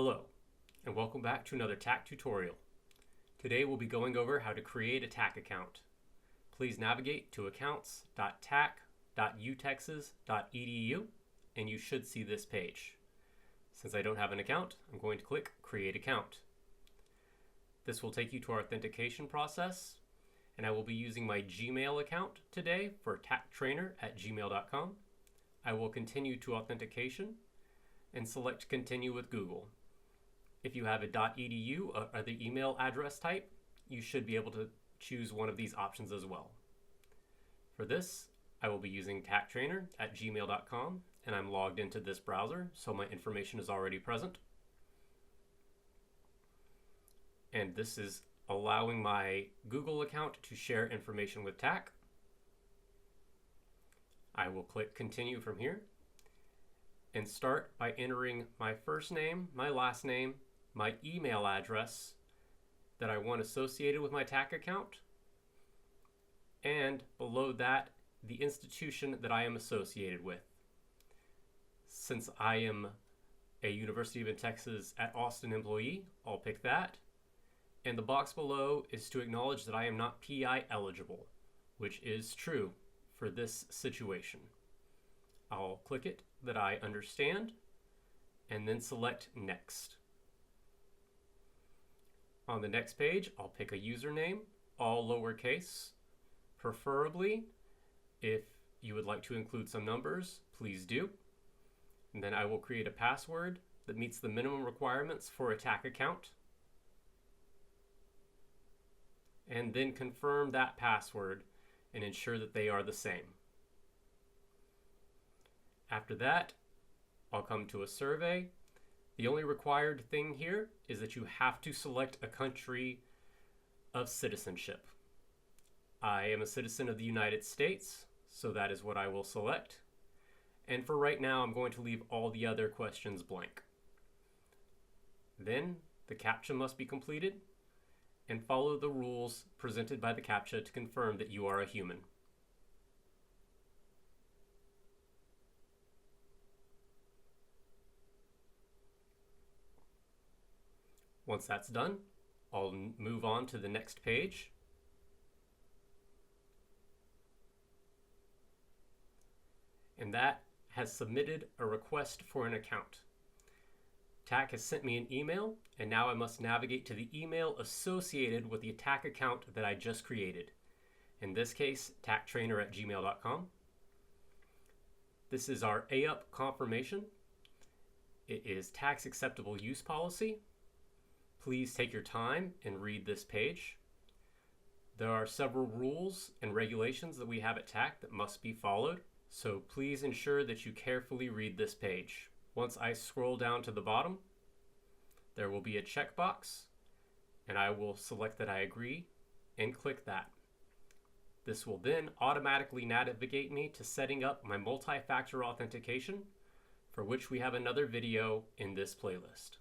Hello, and welcome back to another TACC tutorial. Today we'll be going over how to create a TACC account. Please navigate to accounts.tacc.utexas.edu and you should see this page. Since I don't have an account, I'm going to click Create Account. This will take you to our authentication process, and I will be using my Gmail account today for tacctrainer@gmail.com. I will continue to authentication and select Continue with Google. If you have a .edu or other email address type, you should be able to choose one of these options as well. For this, I will be using tacctrainer@gmail.com, and I'm logged into this browser, so my information is already present. And this is allowing my Google account to share information with TACC. I will click Continue from here and start by entering my first name, my last name, my email address that I want associated with my TACC account, and below that, the institution that I am associated with. Since I am a University of Texas at Austin employee, I'll pick that. And the box below is to acknowledge that I am not PI eligible, which is true for this situation. I'll click it that I understand and then select Next. On the next page, I'll pick a username, all lowercase. Preferably, if you would like to include some numbers, please do. And then I will create a password that meets the minimum requirements for a TACC account. And then confirm that password and ensure that they are the same. After that, I'll come to a survey. The only required thing here is that you have to select a country of citizenship. I am a citizen of the United States, so that is what I will select. And for right now, I'm going to leave all the other questions blank. Then the CAPTCHA must be completed, and follow the rules presented by the CAPTCHA to confirm that you are a human. Once that's done, I'll move on to the next page. And that has submitted a request for an account. TACC has sent me an email, and now I must navigate to the email associated with the TACC account that I just created. In this case, tacctrainer@gmail.com. This is our AUP confirmation. It is tax acceptable use policy. Please take your time and read this page. There are several rules and regulations that we have at TACC that must be followed, so please ensure that you carefully read this page. Once I scroll down to the bottom, there will be a checkbox, and I will select that I agree and click that. This will then automatically navigate me to setting up my multi-factor authentication, for which we have another video in this playlist.